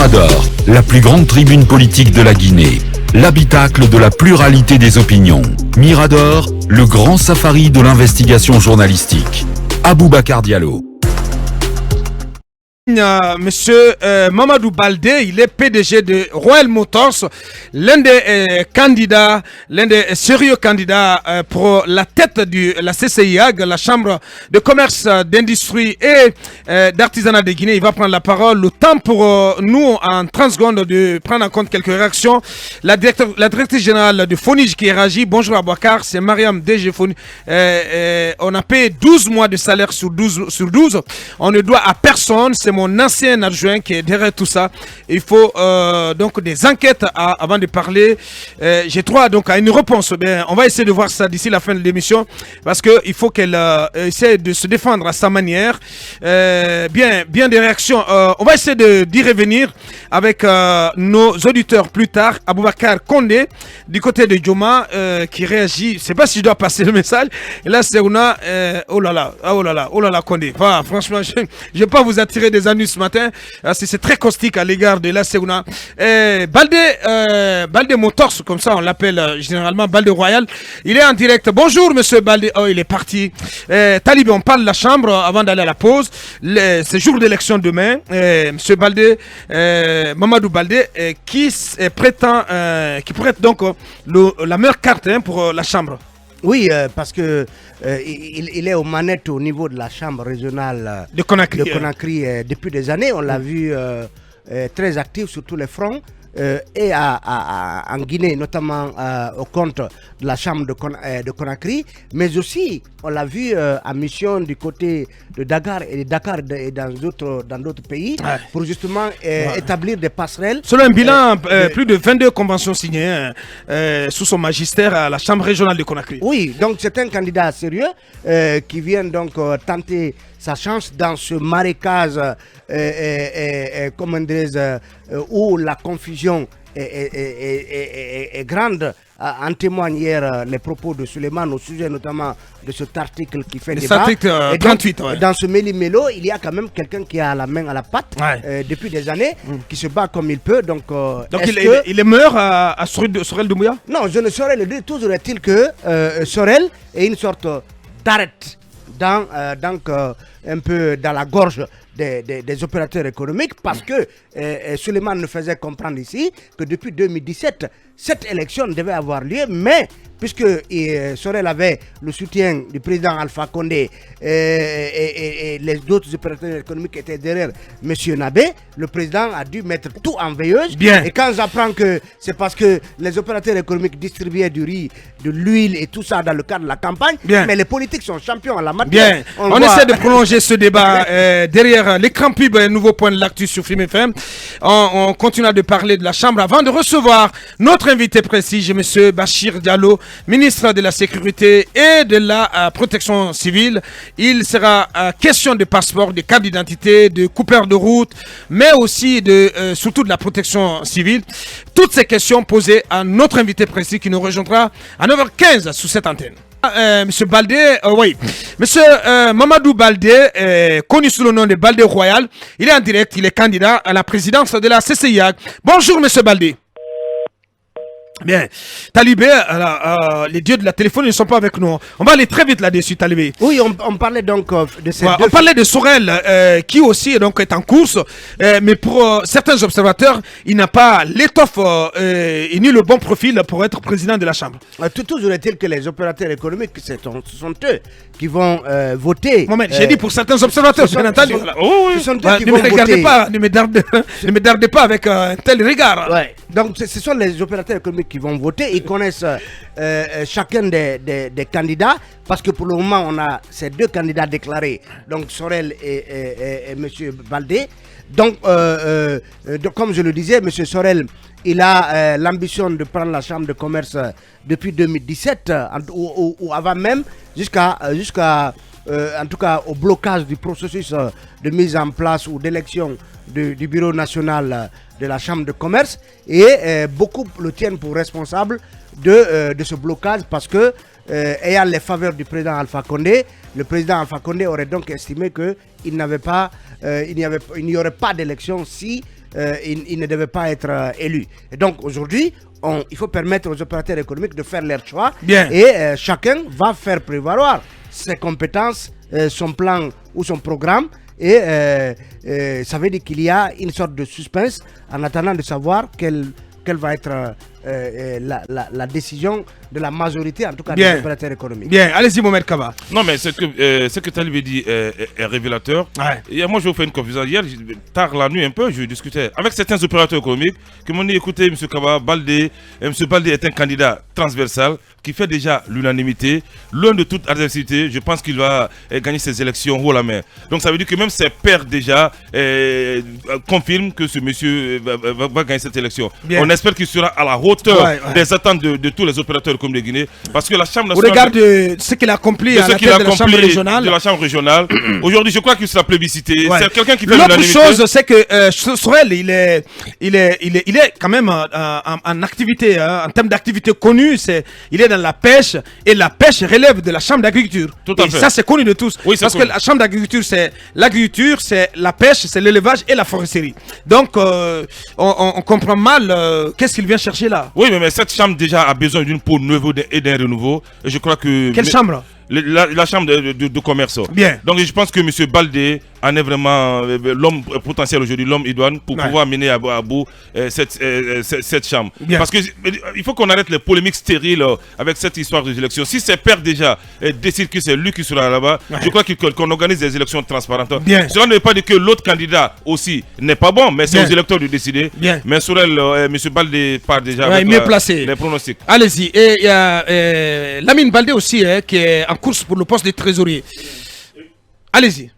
Mirador, la plus grande tribune politique de la Guinée. L'habitacle de la pluralité des opinions. Mirador, le grand safari de l'investigation journalistique. Aboubacar Diallo. Monsieur Mamadou Baldé, il est PDG de Royal Motors, l'un des candidats, l'un des sérieux candidats pour la tête de la CCIAG, la Chambre de commerce, d'industrie et d'artisanat de Guinée. Il va prendre la parole. Le temps pour nous, en 30 secondes, de prendre en compte quelques réactions. La directrice générale de Fonige qui réagit. Bonjour Aboubacar, c'est Mariam DG Fonige. On a payé 12 mois de salaire sur 12. On ne doit à personne. C'est mon ancien adjoint qui est derrière tout ça. Il faut donc des enquêtes avant de parler. J'ai droit donc à une réponse. Bien, on va essayer de voir ça d'ici la fin de l'émission parce qu'il faut qu'elle essaie de se défendre à sa manière. Bien des réactions. On va essayer d'y revenir avec nos auditeurs plus tard. Aboubacar Condé du côté de Djoma qui réagit. Je ne sais pas si je dois passer le message. Et là, c'est Ouna. Oh là là, Condé. Voilà, franchement, je ne vais pas vous attirer des ennuis ce matin. C'est très caustique à l'égard de la Seouna. Baldé Motors, comme ça on l'appelle généralement, Baldé Royal. Il est en direct. Bonjour monsieur Baldé. Oh, il est parti. Talibé, on parle de la chambre avant d'aller à la pause. C'est jour d'élection demain. Monsieur Baldé, Mamadou Baldé, qui prétend, qui pourrait être donc la meilleure carte pour la chambre. Oui, parce que il est aux manettes au niveau de la chambre régionale de Conakry, depuis des années. On l'a vu très actif sur tous les fronts. Et en Guinée, notamment au compte de la chambre de Conakry, mais aussi on l'a vu en mission du côté de Dakar et dans d'autres pays pour justement établir des passerelles. Selon un bilan, plus de 22 conventions signées sous son magistère à la chambre régionale de Conakry. Oui, donc c'est un candidat sérieux qui vient donc tenter sa chance dans ce marécage où la confusion est grande. En témoignent hier les propos de Suleiman au sujet notamment de cet article qui fait débat. Article 38, donc, dans ce méli-mélo, il y a quand même quelqu'un qui a la main à la patte depuis des années, qui se bat comme il peut. Donc il est meilleur à Sorel Doumbouya? Non, je ne saurais le dire. Toujours est-il que Sorel est une sorte d'arête donc un peu dans la gorge des opérateurs économiques parce que Suleiman nous faisait comprendre ici que depuis 2017, cette élection devait avoir lieu, mais puisque Sorel avait le soutien du président Alpha Condé et les autres opérateurs économiques étaient derrière M. Nabé, le président a dû mettre tout en veilleuse. Bien. Et quand j'apprends que c'est parce que les opérateurs économiques distribuaient du riz, de l'huile et tout ça dans le cadre de la campagne, mais les politiques sont champions en la matière. Bien, on essaie de prolonger ce débat derrière l'écran pub, un nouveau point de l'actu sur Film FM. On continue de parler de la Chambre avant de recevoir notre invité précis, M. Bachir Diallo, ministre de la Sécurité et de la Protection civile. Il sera question de passeport, de carte d'identité, de coupeur de route, mais aussi surtout de la protection civile. Toutes ces questions posées à notre invité précis qui nous rejoindra à 9h15 sous cette antenne. Monsieur Baldé, oui. Monsieur Mamadou Baldé, connu sous le nom de Baldé Royal, il est en direct, il est candidat à la présidence de la CCIAG. Bonjour Monsieur Baldé. Bien, Talibé, les dieux de la téléphonie ne sont pas avec nous. On va aller très vite là-dessus, Talibé. Oui, on parlait donc de ces on parlait de Sorel, qui aussi donc, est en course, mais pour certains observateurs, il n'a pas l'étoffe ni le bon profil pour être président de la Chambre. Toujours est-il que les opérateurs économiques, ce sont eux qui vont voter. J'ai dit pour certains observateurs, bien entendu. Ce sont eux qui vont voter. Ne me dardez pas avec un tel regard. Ouais. Donc ce sont les opérateurs économiques qui vont voter. Ils connaissent chacun des candidats parce que pour le moment on a ces deux candidats déclarés, donc Sorel et M. Baldé. Donc comme je le disais, M. Sorel, il a l'ambition de prendre la chambre de commerce depuis 2017 ou avant même jusqu'à en tout cas au blocage du processus de mise en place ou d'élection du bureau national de la chambre de commerce, et beaucoup le tiennent pour responsable de ce blocage parce que ayant les faveurs du président Alpha Condé, le président Alpha Condé aurait donc estimé qu'il n'y aurait pas d'élection si il ne devait pas être élu. Et donc aujourd'hui, il faut permettre aux opérateurs économiques de faire leur choix. Bien. Et chacun va faire prévaloir ses compétences, son plan ou son programme. Et ça veut dire qu'il y a une sorte de suspense en attendant de savoir quelle va être la décision de la majorité, en tout cas des opérateurs économiques. Bien, allez-y Mohamed Kaba. Non, mais ce que Talibé dit est révélateur. Ouais. Et moi, je vous fais une confusion. Hier, tard la nuit un peu, je discutais avec certains opérateurs économiques qui m'ont dit, écoutez, M. Kaba, M. Baldé est un candidat transversal qui fait déjà l'unanimité. Loin de toute adversité, je pense qu'il va gagner ces élections haut la main. Donc ça veut dire que même ses pairs déjà confirment que ce monsieur va gagner cette élection. Bien. On espère qu'il sera à la hauteur des attentes de tous les opérateurs comme de Guinée. Parce que la Chambre nationale... Au regard de ce qu'il a accompli à la tête de la Chambre régionale. De la Chambre régionale. Aujourd'hui, je crois qu'il sera plébiscité. Ouais. C'est quelqu'un qui fait l'unanimité. L'autre chose, c'est que Sorel, il est quand même en activité, en termes d'activité connue. Il est dans la pêche, et la pêche relève de la Chambre d'agriculture. Tout à fait. Ça, c'est connu de tous. Oui, parce que la Chambre d'agriculture, c'est l'agriculture, c'est la pêche, c'est l'élevage et la foresterie. Donc, on comprend mal qu'est-ce qu'il vient chercher là. Oui, mais cette chambre déjà a besoin d'une peau neuve et d'un renouveau. Et je crois que... Quelle chambre? La chambre de commerce. Bien. Donc je pense que M. Baldé en est vraiment l'homme potentiel aujourd'hui, l'homme idoine pour pouvoir mener à bout cette chambre. Bien. Parce qu'il faut qu'on arrête les polémiques stériles avec cette histoire des élections. Si ses pairs déjà décident que c'est lui qui sera là-bas, je crois qu'on organise des élections transparentes. Bien. Cela ne veut pas dire que l'autre candidat aussi n'est pas bon, mais c'est aux électeurs de décider. Bien. Mais Sorel, M. Baldé part déjà avec mieux placé. Les pronostics. Allez-y. Et il y a Lamine Baldé aussi qui est en course pour le poste de trésorier. Allez-y.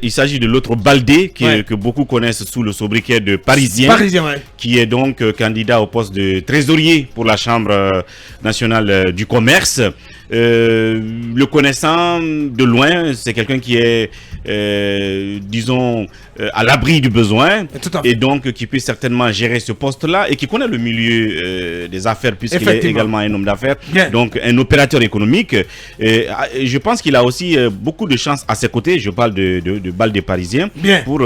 Il s'agit de l'autre Baldé que beaucoup connaissent sous le sobriquet de Parisien, qui est donc candidat au poste de trésorier pour la Chambre nationale du commerce. Le connaissant de loin, c'est quelqu'un qui est, disons, à l'abri du besoin et donc qui peut certainement gérer ce poste-là et qui connaît le milieu des affaires puisqu'il est également un homme d'affaires, donc un opérateur économique. Je pense qu'il a aussi beaucoup de chance à ses côtés, je parle de Baldé Parisien, pour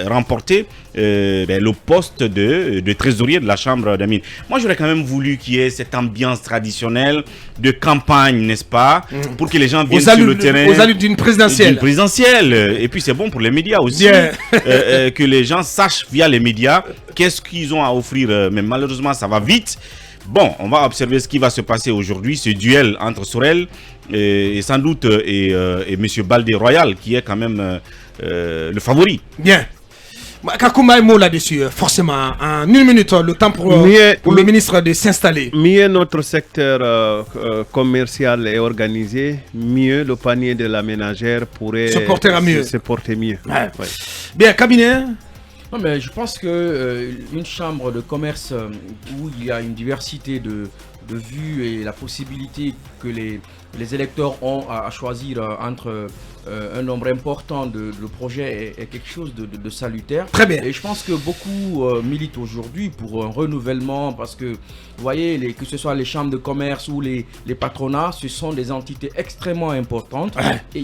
remporter le poste de trésorier de la Chambre des mines. Moi, j'aurais quand même voulu qu'il y ait cette ambiance traditionnelle de campagne, n'est-ce pas, pour que les gens viennent sur le terrain. Aux allures d'une présidentielle. Et puis, c'est bon pour les médias aussi, que les gens sachent via les médias qu'est-ce qu'ils ont à offrir. Mais malheureusement, ça va vite. Bon, on va observer ce qui va se passer aujourd'hui, ce duel entre Sorel et sans doute et M. Baldé Royal, qui est quand même le favori. Bien. Kakuma un mot là-dessus, forcément, en une minute, le temps pour le ministre de s'installer. Mieux notre secteur commercial est organisé, mieux le panier de la ménagère pourrait se porter mieux. Ouais. Bien, cabinet. Non, mais je pense que une chambre de commerce où il y a une diversité de vues et la possibilité que les électeurs ont à choisir entre un nombre important de projets est quelque chose de salutaire. Très bien. Et je pense que beaucoup militent aujourd'hui pour un renouvellement parce que, vous voyez, que ce soit les chambres de commerce ou les patronats, ce sont des entités extrêmement importantes. Et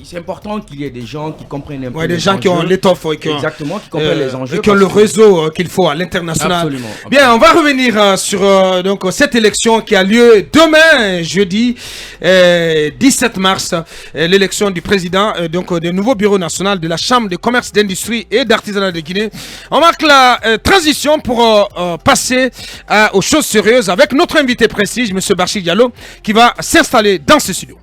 c'est important qu'il y ait des gens qui comprennent un peu des gens qui ont l'étoffe. Exactement, qui comprennent les enjeux. Et qui ont le réseau qu'il faut à l'international. Absolument. Bien, on va revenir sur donc, cette élection qui a lieu demain, jeudi 17 mars. L'élection du président du nouveau bureau national de la Chambre de commerce, d'industrie et d'artisanat de Guinée. On marque la transition pour passer aux choses sérieuses avec notre invité prestige, M. Bachir Diallo, qui va s'installer dans ce studio.